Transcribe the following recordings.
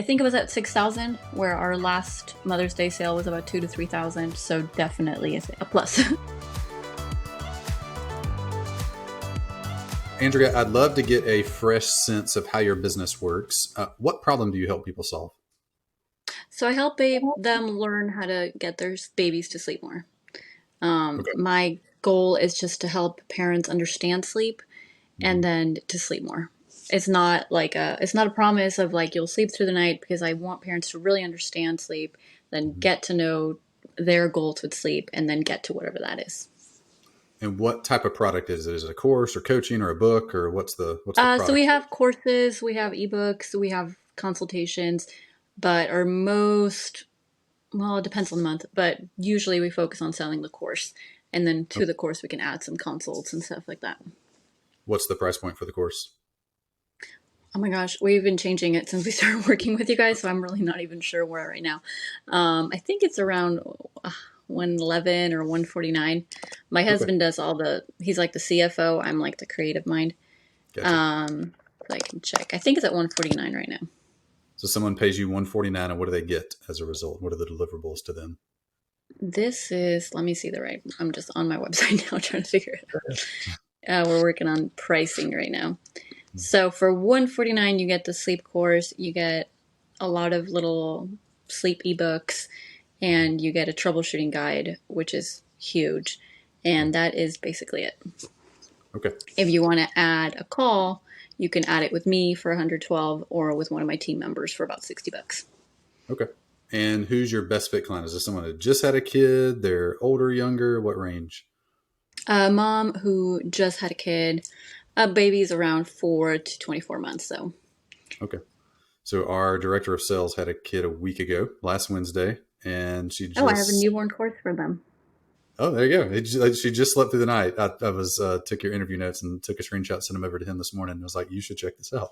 I think it was at 6,000, where our last Mother's Day sale was about 2 to 3,000. So definitely a plus. Andrea, I'd love to get a fresh sense of how your business works. What problem do you help people solve? So I help them learn how to get their babies to sleep more. Okay. My goal is just to help parents understand sleep Mhm. and then to sleep more. It's not a promise of like you'll sleep through the night, because I want parents to really understand sleep, then Mhm. get to know their goals with sleep, and then get to whatever that is. And what type of product is it? Is it a course or coaching or a book, or what's the So we product? have courses, we have ebooks, we have consultations, but our most, well, it depends on the month, but usually we focus on selling the course. And then to the course, we can add some consults and stuff like that. What's the price point for the course? Oh my gosh, we've been changing it since we started working with you guys, so I'm really not even sure where right now. I think it's around 111 or 149. My Okay, husband does he's like the CFO, I'm like the creative mind. gotcha. So I can check. I think it's at 149 right now. So someone pays you 149, and what do they get as a result? What are the deliverables to them? This is, let me see the right, I'm just on my website now trying to figure it out. We're working on pricing right now. So for 149, you get the sleep course, you get a lot of little sleep ebooks, and you get a troubleshooting guide, which is huge. Yeah. And that is basically it. Okay. If you want to add a call, you can add it with me for 112 or with one of my team members for about 60 bucks. Okay. And who's your best fit client? Is this someone that just had a kid? They're older, younger? What range? A mom who just had a kid. A baby's around 4 to 24 months, so. Okay. So our director of sales had a kid a week ago, last Wednesday, and she Oh, I have a just newborn course for them. oh, there you go. She just slept through the night. I was took your interview notes and took a screenshot, sent them over to him this morning. And was like, you should check this out.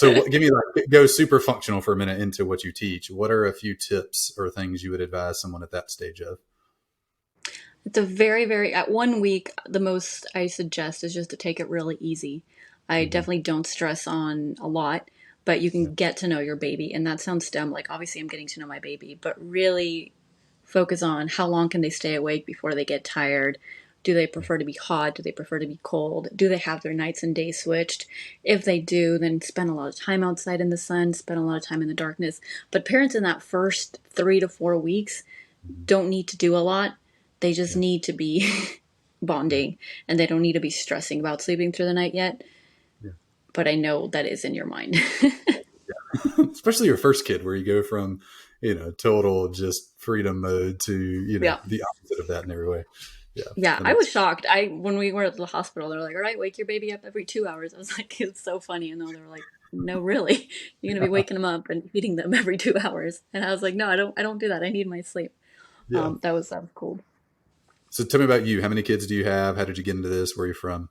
Give me like go super functional for a minute into what you teach. What are a few tips or things you would advise someone at that stage of? It's a at 1 week, the most I suggest is just to take it really easy. I Mm-hmm. definitely don't stress on a lot, but you Yeah. can get to know your baby. And that sounds dumb. Like, obviously, I'm getting to know my baby, but really focus on how long can they stay awake before they get tired. Do they prefer to be hot? Do they prefer to be cold? Do they have their nights and days switched? If they do, then spend a lot of time outside in the sun, spend a lot of time in the darkness. But parents in that first 3 to 4 weeks Mhm. don't need to do a lot. They just Yeah. need to be Yeah. bonding, and they don't need to be stressing about sleeping through the night yet. Yeah. But I know that is in your mind. Especially your first kid, where you go from total just freedom mode to Yeah. the opposite of that in every way. Yeah, Yeah, that I makes was shocked. When we were at the hospital, they're like, "All right, wake your baby up every 2 hours." I was like, "It's so funny," and they were like, "No, really, you're gonna be waking them up and feeding them every 2 hours." And I was like, "No, I don't. I don't do that. I need my sleep." yeah. That was cool. So tell me about you. How many kids do you have? How did you get into this? Where are you from?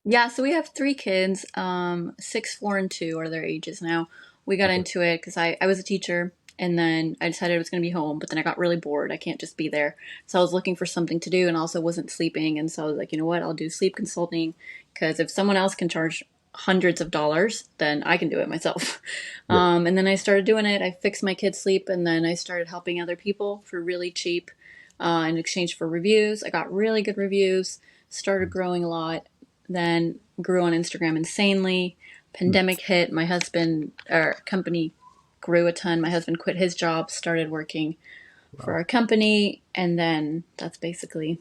Yeah, so we have three kids. 6, 4, and 2 are their ages now. We got Okay. into it because I was a teacher, and then I decided I was going to be home, but then I got really bored. I can't just be there. So I was looking for something to do and also wasn't sleeping. And so I was like, you know what? I'll do sleep consulting, because if someone else can charge hundreds of dollars, then I can do it myself. Yeah. And then I started doing it. I fixed my kids' sleep, and then I started helping other people for really cheap in exchange for reviews. I got really good reviews, started growing a lot, then grew on Instagram insanely. Hmm. Pandemic hit. My husband, our company grew a ton. My husband quit his job, started working for Wow. our company, and then that's basically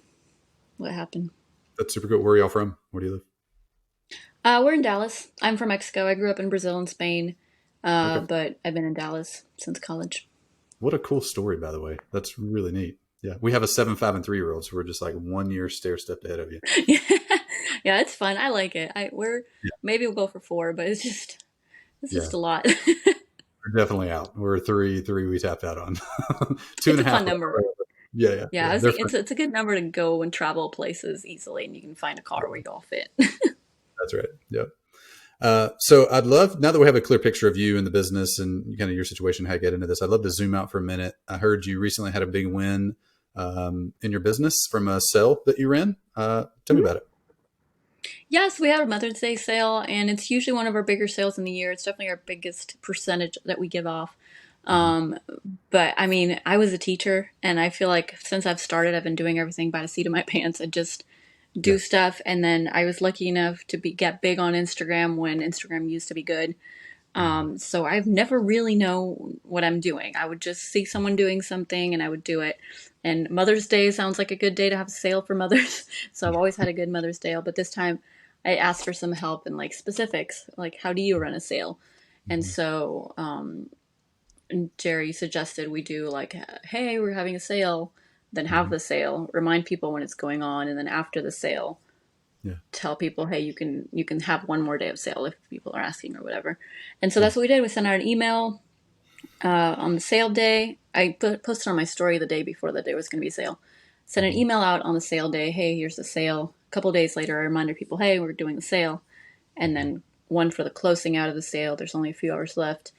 what happened. That's super cool. Where are y'all from? Where do you live? We're in Dallas. I'm from Mexico. I grew up in Brazil and Spain, Okay. but I've been in Dallas since college. What a cool story, by the way. That's really neat. Yeah. We have a 7, 5, and 3-year old, so we're just like 1 year stair step ahead of you. Yeah, yeah, it's fun. I like it. We're Yeah. maybe we'll go for 4, but it's Yeah. just a lot. We're definitely out. We're three we tapped out on. Two It's and a a half. fun number. Yeah, yeah, Yeah, yeah. I was They're thinking fun. it's a good number to go and travel places easily, and you can find a car where you all fit. That's right. Yeah. So I'd love, now that we have a clear picture of you and the business and kind of your situation, how you get into this, I'd love to zoom out for a minute. I heard you recently had a big win in your business from a sale that you ran. Tell me about it. Yes, we have a Mother's Day sale, and it's usually one of our bigger sales in the year. It's definitely our biggest percentage that we give off. Hmm. Um, but I mean, I was a teacher, and I feel like since I've started, I've been doing everything by the seat of my pants and just do Yeah. stuff. And then I was lucky enough to get big on Instagram when Instagram used to be good. Hmm. So I've never really know what I'm doing. I would just see someone doing something and I would do it. And Mother's Day sounds like a good day to have a sale for mothers. So I've always had a good Mother's Day, but this time I asked for some help and like specifics, like how do you run a sale? And Hmm. so Jerry suggested we do like, hey, we're having a sale, then have Hmm. the sale, remind people when it's going on, and then after the sale, Yeah. tell people, hey, you can have one more day of sale if people are asking or whatever. And so Yeah. that's what we did. We sent out an email on the sale day. I posted on my story the day before the day was going to be sale. Sent an Hmm. email out on the sale day. Hey, here's the sale. A couple days later, I reminded people, hey, we're doing the sale. And Hmm. then one for the closing out of the sale. There's only a few hours left.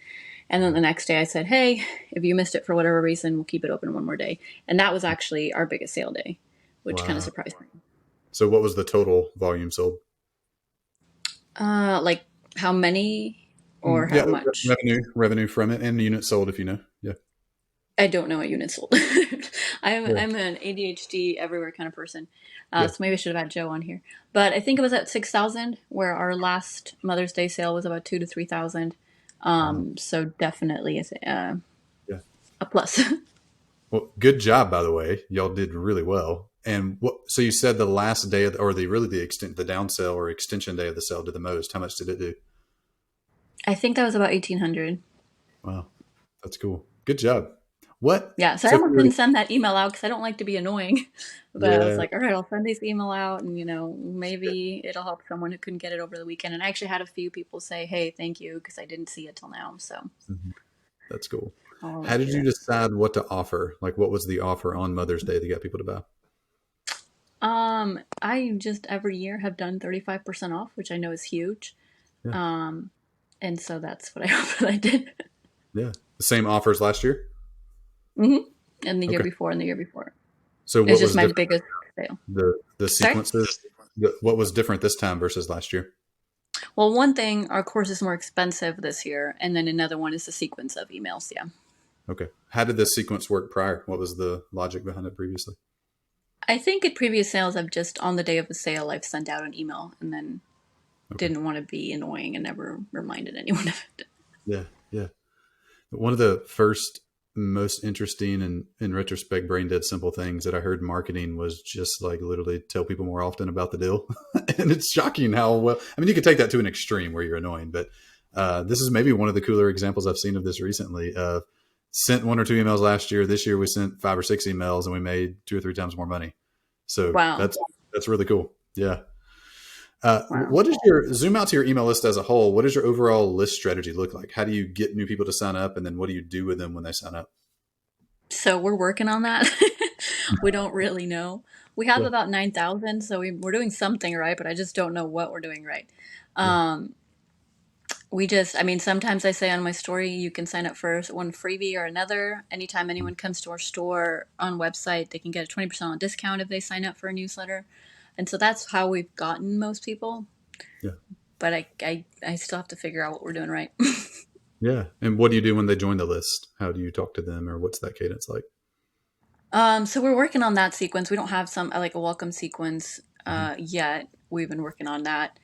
And then the next day I said, hey, if you missed it for whatever reason, we'll keep it open one more day. And that was actually our biggest sale day, which kind of Wow. surprised me. So what was the total volume sold? Like how many or Yeah, how much? revenue from it, and the units sold, if you know. Yeah. I don't know what units sold. I'm Yeah. I'm an ADHD everywhere kind of person, Yeah. so maybe I should have had Joe on here. But I think it was at 6,000, where our last Mother's Day sale was about 2 to 3,000. Wow. So definitely is Yeah. a plus. Well, good job, by the way. Y'all did really well. And what? So you said the last day of or the really the down sale or extension day of the sale did the most. How much did it do? I think that was about 1,800. Wow, that's cool. Good job. What? Yeah, so I So almost didn't send that email out because I don't like to be annoying. But I was yeah, like, all right, I'll send this email out, and maybe it'll help someone who couldn't get it over the weekend. And I actually had a few people say, hey, thank you, because I didn't see it till now. So mhm, that's cool. I'll How always did do you that. decide what to offer? Like, what was the offer on Mother's Day to get people to buy? I just every year have done 35% off, which I know is huge. Yeah, Um, and so that's what I hope that I did. yeah. The same offers last year. hmm And the year Okay. before and the year before. So It's what just was my different? biggest sale. The Sorry? sequences. What was different this time versus last year? Well, one thing, our course is more expensive this year, and then another one is the sequence of emails. Yeah. Okay. How did this sequence work prior? What was the logic behind it previously? I think at previous sales, I've just on the day of the sale, I've sent out an email and then Okay. didn't want to be annoying and never reminded anyone of it. Yeah. Yeah. One of the first most interesting and in retrospect brain dead simple things that I heard in marketing was just like literally tell people more often about the deal. And it's shocking how well, I mean, you could take that to an extreme where you're annoying, but this is maybe one of the cooler examples I've seen of this recently. Sent one or two emails last year. This year we sent 5 or 6 emails and we made 2 or 3 times more money. So Wow. that's really cool. Yeah. Wow. What is your zoom out to your email list as a whole? What does your overall list strategy look like? How do you get new people to sign up, and then what do you do with them when they sign up? So we're working on that. We don't really know. We have Yeah, about 9,000, so we're doing something right, but I just don't know what we're doing right. yeah, Um, I mean, sometimes I say on my story, you can sign up for one freebie or another. Anytime mhm, anyone comes to our store on website, they can get a 20% discount if they sign up for a newsletter. And so that's how we've gotten most people. yeah, But I still have to figure out what we're doing right. yeah. And what do you do when they join the list? How do you talk to them, or what's that cadence like? So we're working on that sequence. We don't have some like a welcome sequence Hmm. yet. We've been working on that.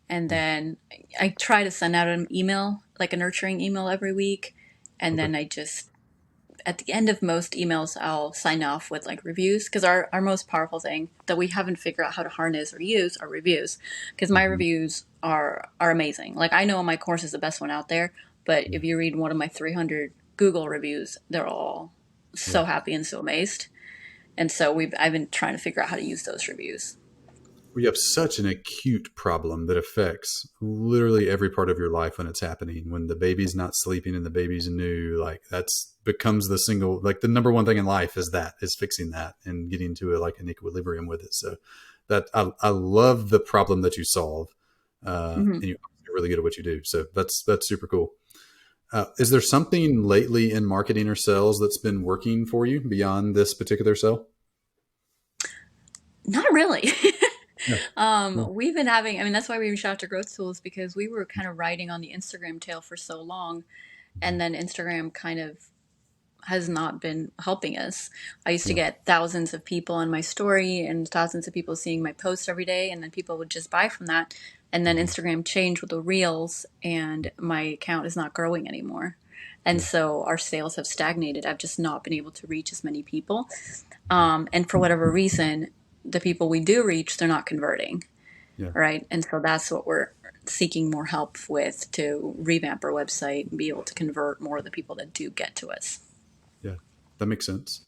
And Yeah. then I try to send out an email, like a nurturing email every week. And Okay. then at the end of most emails, I'll sign off with like reviews because our most powerful thing that we haven't figured out how to harness or use are reviews. Because my Hmm. reviews are amazing. Like I know my course is the best one out there, but Yeah. if you read one of my 300 Google reviews, they're all Yeah. so happy and so amazed. And so I've been trying to figure out how to use those reviews. We have such an acute problem that affects literally every part of your life when it's happening. When the baby's not sleeping and the baby's new, like that's becomes the single, like the number one thing in life is fixing that and getting to like an equilibrium with it. So that I love the problem that you solve, hmm and you're really good at what you do. So that's super cool. Is there something lately in marketing or sales that's been working for you beyond this particular sell? Not really. Yeah. Yeah. We've been having, I mean, that's why we reached out to Growth Tools, because we were kind of riding on the Instagram tail for so long. Mhm. And then Instagram kind of has not been helping us. I used to Yeah. get thousands of people on my story and thousands of people seeing my post every day, and then people would just buy from that. And then Mhm. Instagram changed with the reels, and my account is not growing anymore. And Yeah. so our sales have stagnated. I've just not been able to reach as many people. Mhm. And for whatever reason, the people we do reach, they're not converting, Yeah. right? And so that's what we're seeking more help with, to revamp our website and be able to convert more of the people that do get to us. Yeah. That makes sense.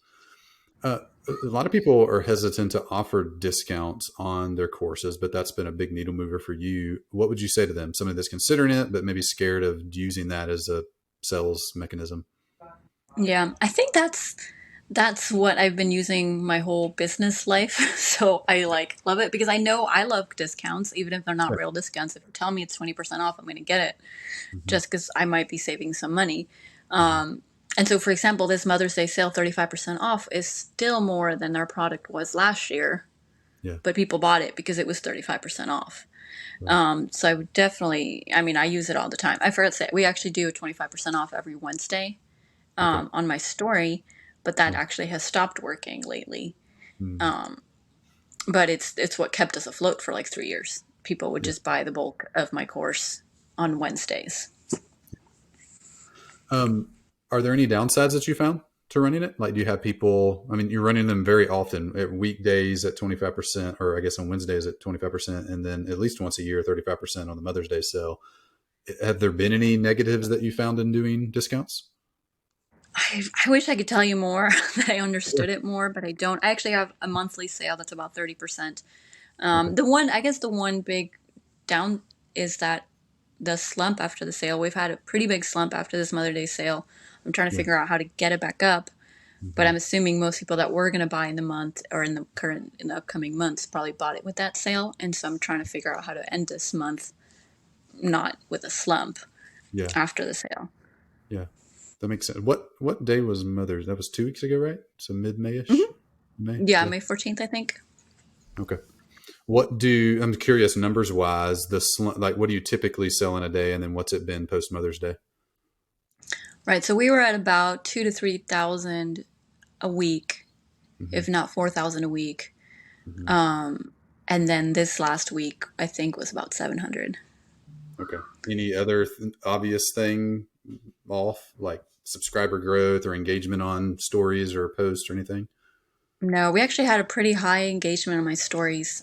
A lot of people are hesitant to offer discounts on their courses, but that's been a big needle mover for you. What would you say to them? Somebody that's considering it, but maybe scared of using that as a sales mechanism. Yeah, I think that's what I've been using my whole business life. So I like love it because I know I love discounts, even if they're not Right. real discounts. If you tell me it's 20% off, I'm going to get it Hmm. just because I might be saving some money. Hmm. And so, for example, this Mother's Day sale, 35% off, is still more than our product was last year, Yeah. but people bought it because it was 35% off. Right. So I would definitely, I mean, I use it all the time. I forgot to say, we actually do a 25% off every Wednesday Okay. on my story, but that Yeah. actually has stopped working lately. Mm. Um, but it's what kept us afloat for like 3 years. People would Yeah. just buy the bulk of my course on Wednesdays. Um, are there any downsides that you found to running it? Like, do you have people? I mean, you're running them very often at weekdays at 25%, or I guess on Wednesdays at 25%, and then at least once a year, 35% on the Mother's Day sale. Have there been any negatives that you found in doing discounts? I wish I could tell you more, that I Yeah. understood it more, but I don't. I actually have a monthly sale that's about 30%. Okay. I guess the one big down is that the slump after the sale. We've had a pretty big slump after this Mother Day sale. I'm trying to Yeah. figure out how to get it back up, but Hmm. I'm assuming most people that were going to buy in the month or in the upcoming months probably bought it with that sale. And so I'm trying to figure out how to end this month not with a slump Yeah. after the sale. Yeah. That makes sense. What day was Mother's? That was 2 weeks ago, right? So mid Mayish. Hmm. May. Yeah, Yeah. May 14th, I think. Okay. What do I'm curious numbers wise? Like, what do you typically sell in a day, and then what's it been post Mother's Day? Right. So we were at about 2 to 3 thousand a week, Hmm. if not 4,000 a week. Hmm. Um, and then this last week, I think was about 700. Okay. Any other obvious thing off, like subscriber growth or engagement on stories or posts or anything? No, we actually had a pretty high engagement on my stories,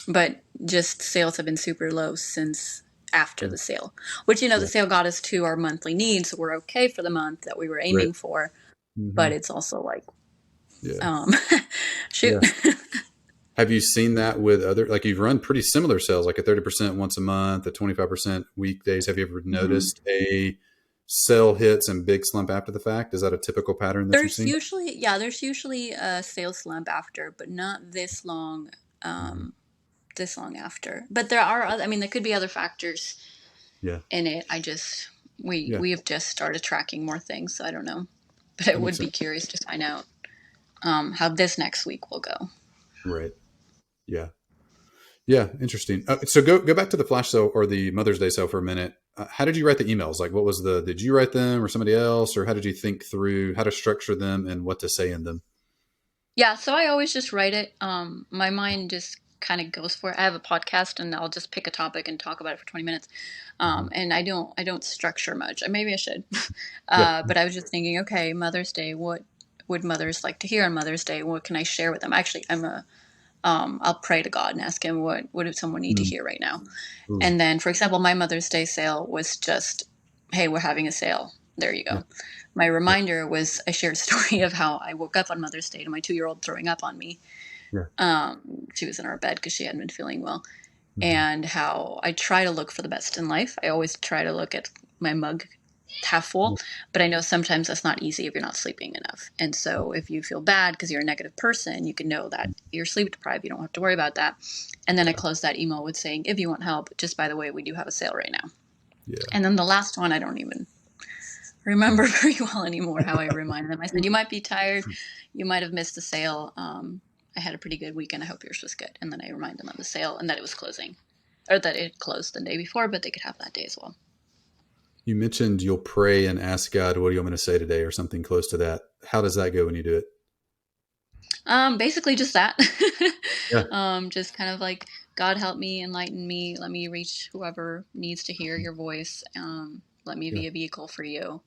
but just sales have been super low since after Yeah. the sale. Which, the Yeah. sale got us to our monthly needs, so we're okay for the month that we were Right. aiming for. Hmm. But it's also like, Yeah. um, shoot. Yeah. Have you seen that with other, like you've run pretty similar sales, like a 30% once a month, a 25% weekdays. Have you ever Hmm. noticed a sell hits and big slump after the fact? Is that a typical pattern that you've There's seen? usually, yeah, there's usually a sales slump after, but not this long. Hmm. Um, this long after. But there are other, I mean, there could be other factors Yeah. in it. I just we Yeah. we have just started tracking more things, so I don't know. But I That makes would be sense. curious to find out how this next week will go. Right. Yeah. Yeah. Interesting. So go back to the flash sale or the Mother's Day sale for a minute. How did you write the emails? Like, what was did you write them or somebody else, or how did you think through how to structure them and what to say in them? Yeah, so I always just write it. My mind just kind of goes for it. I have a podcast, and I'll just pick a topic and talk about it for 20 minutes. Hmm. And I don't structure much. Maybe I should. Yeah. But I was just thinking, okay, Mother's Day. What would mothers like to hear on Mother's Day? What can I share with them? Actually, I'll pray to God and ask Him what does someone need to Mm. hear right now. Ooh. And then, for example, my Mother's Day sale was just, hey, we're having a sale. There you Yeah. go. My Yeah. reminder was a shared story of how I woke up on Mother's Day to my 2-year-old throwing up on me. Yeah. She was in our bed because she hadn't been feeling well. Hmm. And how I try to look for the best in life. I always try to look at my mug half Yeah. full, but I know sometimes that's not easy if you're not sleeping enough. And so if you feel bad because you're a negative person, you can know that you're sleep deprived. You don't have to worry about that. And then I Yeah. close that email with saying, if you want help, just by the way, we do have a sale right now. Yeah. And then the last one, I don't even remember very well anymore how I reminded them. I said, you might be tired. You might have missed the sale. I had a pretty good weekend. I hope yours was good. And then I remind them of the sale and that it was closing, or that it closed the day before, but they could have that day as well. You mentioned you'll pray and ask God, what do you want me to say today, or something close to that. How does that go when you do it? Basically just that. Yeah. Just kind of like, God help me, enlighten me, let me reach whoever needs to hear your voice. Let me Yeah. be a vehicle for you,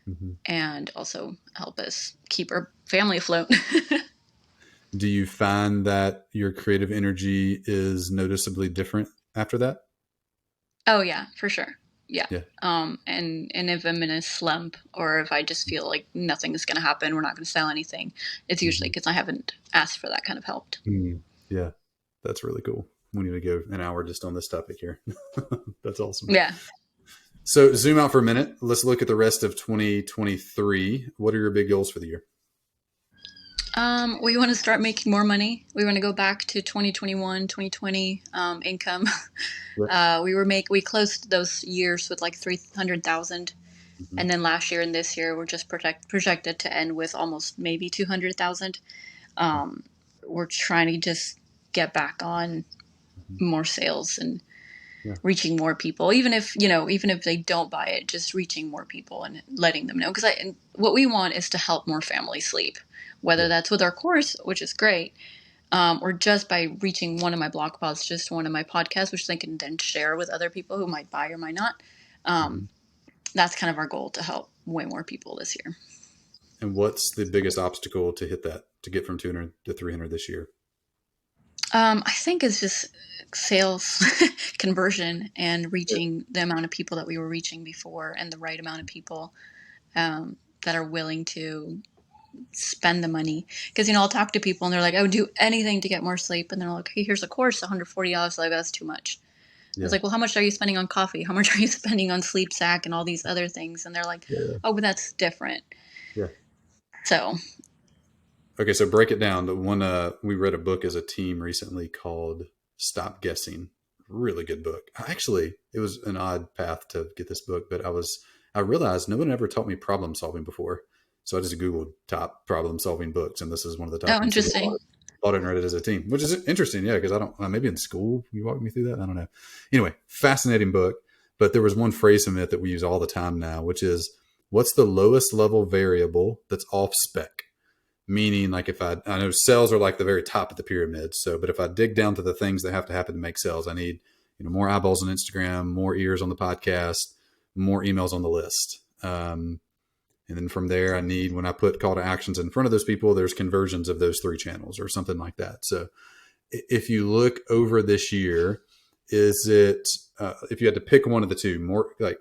Hmm. and also help us keep our family afloat. Do you find that your creative energy is noticeably different after that? Oh yeah, for sure. Yeah. Yeah. And if I'm in a slump, or if I just feel like nothing is going to happen, we're not going to sell anything, it's usually Hmm. because I haven't asked for that kind of help. Mm. Yeah. That's really cool. We need to go an hour just on this topic here. That's awesome. Yeah. So zoom out for a minute. Let's look at the rest of 2023. What are your big goals for the year? We want to start making more money. We want to go back to 2021, 2020 income. Yeah. We closed those years with like 300,000, Hmm. and then last year and this year we're just projected to end with almost maybe 200,000. Yeah. We're trying to just get back on Hmm. more sales and Yeah. reaching more people, even if they don't buy it, just reaching more people and letting them know, because what we want is to help more families sleep, whether Yeah. that's with our course, which is great, or just by reaching one of my blog posts, just one of my podcasts, which they can then share with other people who might buy or might not. Hmm. um, that's kind of our goal, to help way more people this year. And what's the biggest obstacle to hit that, to get from 200 to 300 this year? I think it's just sales conversion and Yeah. reaching the amount of people that we were reaching before, and the right amount of people that are willing to spend the money. Because, I'll talk to people and they're like, I would do anything to get more sleep. And they're like, hey, here's a course, $140. Like, that's too much. I was Yeah. like, well, how much are you spending on coffee? How much are you spending on sleep sack and all these other things? And they're like, Yeah. oh, but that's different. Yeah. So, Okay, so break it down. The one we read a book as a team recently called Stop Guessing. Really good book. Actually, it was an odd path to get this book, but I realized no one ever taught me problem solving before. So I just Googled top problem solving books, and this is one of the top oh, ones. So we interesting. bought it and read it as a team, which is interesting. Yeah, because I don't, maybe in school you walked me through that. I don't know. Anyway, fascinating book. But there was one phrase from it that we use all the time now, which is, what's the lowest level variable that's off spec? Meaning, like, if I know sales are like the very top of the pyramid. So, but if I dig down to the things that have to happen to make sales, I need, more eyeballs on Instagram, more ears on the podcast, more emails on the list. And then from there, I need, when I put call to actions in front of those people, there's conversions of those three channels or something like that. So if you look over this year, is it, if you had to pick one of the two, more like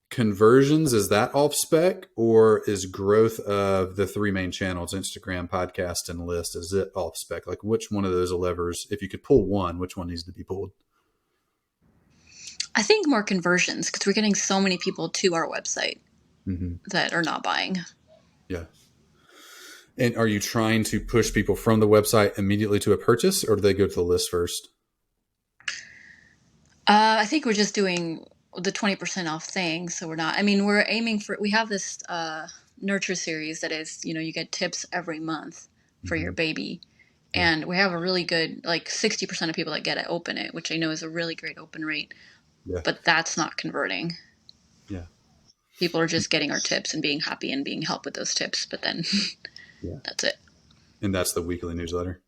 conversions, is that off spec, or is growth of the three main channels, Instagram, podcast, and list, is it off spec? Like, which one of those levers, if you could pull one, which one needs to be pulled? I think more conversions, because we're getting so many people to our website Mm-hmm. that are not buying. Yeah. And are you trying to push people from the website immediately to a purchase, or do they go to the list first? I think we're just doing the 20% off thing. So we're aiming for, we have this nurture series that is, you get tips every month for your Mm-hmm. baby. Yeah. And we have a really good, like 60% of people that get it open it, which I know is a really great open rate, Yeah. but that's not converting. Yeah. People are just getting our tips and being happy and being helped with those tips, but then Yeah. that's it. And that's the weekly newsletter.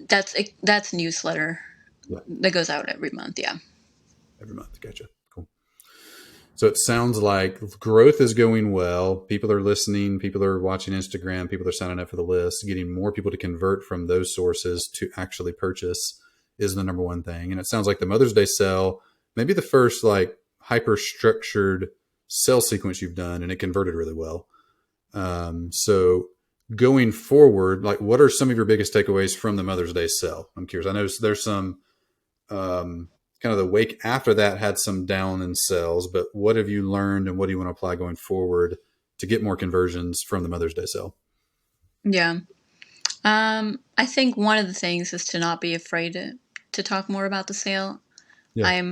That's newsletter Yeah. that goes out every month. Yeah. Every month. Gotcha. Cool. So it sounds like growth is going well. People are listening. People are watching Instagram. People are signing up for the list. Getting more people to convert from those sources to actually purchase is the number one thing. And it sounds like the Mother's Day sale, maybe the first like hyper structured sell sequence you've done, and it converted really well. So going forward, like, what are some of your biggest takeaways from the Mother's Day sale? I'm curious. I know there's some kind of the wake after that had some down in sales, but what have you learned and what do you want to apply going forward to get more conversions from the Mother's Day sale? Yeah. I think one of the things is to not be afraid to talk more about the sale. Yeah.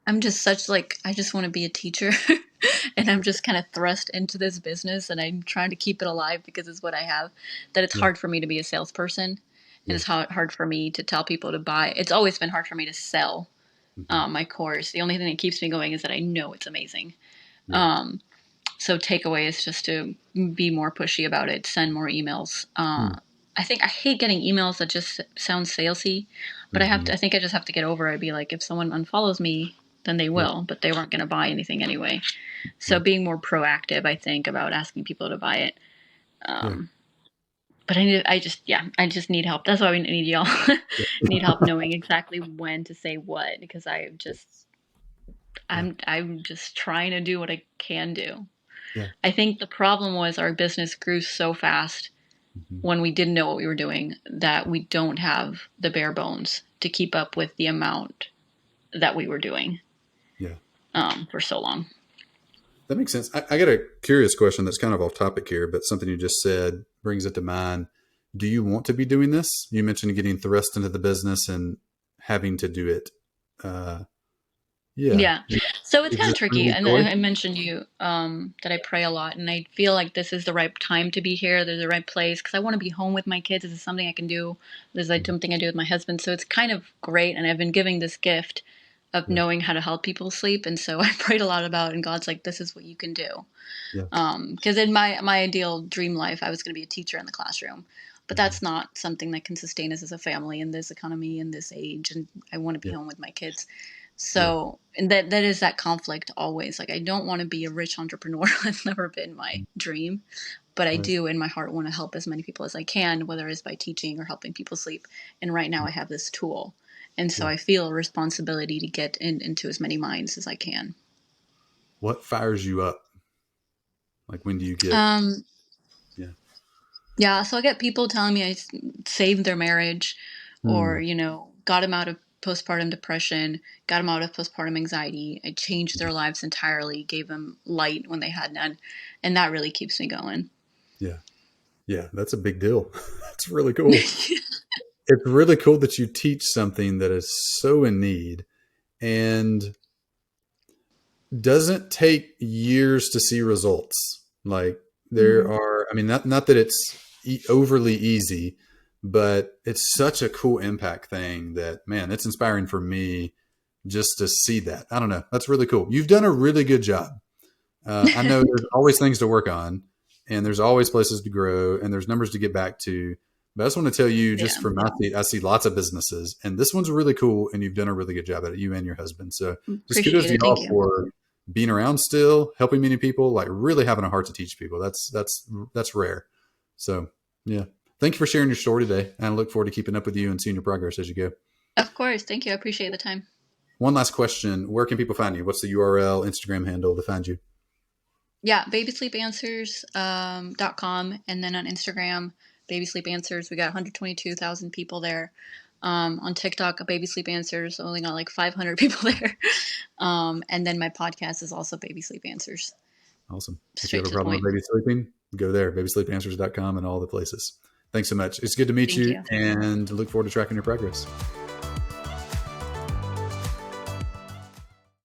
I'm just such, like, I just want to be a teacher. and I'm just kind of thrust into this business and I'm trying to keep it alive because it's what I have, that it's Yeah. hard for me to be a salesperson. And Yeah. it's hard for me to tell people to buy. It's always been hard for me to sell Hmm. my course. The only thing that keeps me going is that I know it's amazing. Yeah. Um, so takeaway is just to be more pushy about it, send more emails. Hmm. I think I hate getting emails that just sound salesy, but Hmm. I think I just have to get over it. Be like, if someone unfollows me, then they Yeah. will, but they weren't going to buy anything anyway. So Yeah. being more proactive, I think, about asking people to buy it. Yeah. Um, but I just need help. That's why we need y'all. Yeah. Need help knowing exactly when to say what because Yeah. I'm just trying to do what I can do. Yeah. I think the problem was our business grew so fast Hmm. when we didn't know what we were doing that we don't have the bare bones to keep up with the amount that we were doing Yeah. for so long. That makes sense. I got a curious question that's kind of off topic here, but something you just said brings it to mind. Do you want to be doing this? You mentioned getting thrust into the business and having to do it. Uh, yeah. Yeah. So it's Does kind of it bring tricky. you And joy? I mentioned you that I pray a lot, and I feel like this is the right time to be here. There's the right place because I want to be home with my kids. This is something I can do. This is like Mhm. something I do with my husband. So it's kind of great. And I've been giving this gift of Yeah. knowing how to help people sleep. And so I prayed a lot about it, and God's like, this is what you can do. Yeah. Because in my ideal dream life, I was going to be a teacher in the classroom. But Mhm. that's not something that can sustain us as a family in this economy, in this age. And I want to be Yeah. home with my kids. Yeah. So, and that is that conflict always. Like, I don't want to be a rich entrepreneur. That's never been my Mhm. dream. But I Right. do, in my heart, want to help as many people as I can, whether it's by teaching or helping people sleep. And right now, I have this tool. And so Yeah. I feel a responsibility to get into as many minds as I can. What fires you up? Like when do you get, Um, yeah. yeah, so I get people telling me I saved their marriage or, Hmm. got them out of postpartum depression, got them out of postpartum anxiety. I changed their lives entirely, gave them light when they had none. And that really keeps me going. Yeah. Yeah. That's a big deal. That's really cool. It's really cool that you teach something that is so in need and doesn't take years to see results. Like there Hmm. are, I mean, not that it's overly easy, but it's such a cool impact thing that, man, it's inspiring for me just to see that. I don't know. That's really cool. You've done a really good job. I know there's always things to work on, and there's always places to grow, and there's numbers to get back to. But I just want to tell you, just Yeah. from my seat, I see lots of businesses, and this one's really cool, and you've done a really good job at it, you and your husband. So just kudos Appreciate to it. Thank y'all you. for being around still, helping many people, like really having a heart to teach people. That's rare. So yeah, thank you for sharing your story today, and I look forward to keeping up with you and seeing your progress as you go. Of course. Thank you. I appreciate the time. One last question: where can people find you? What's the URL, Instagram handle to find you? Yeah, babysleepanswers.com. And then on Instagram, Baby Sleep Answers, we got 122,000 people there. On TikTok, Baby Sleep Answers, only got like 500 people there. And then my podcast is also Baby Sleep Answers, Awesome. If you straight have a to the problem with point. baby sleeping, go there, babysleepanswers.com and all the places. Thanks so much. It's good to meet Thank you you. and look forward to tracking your progress.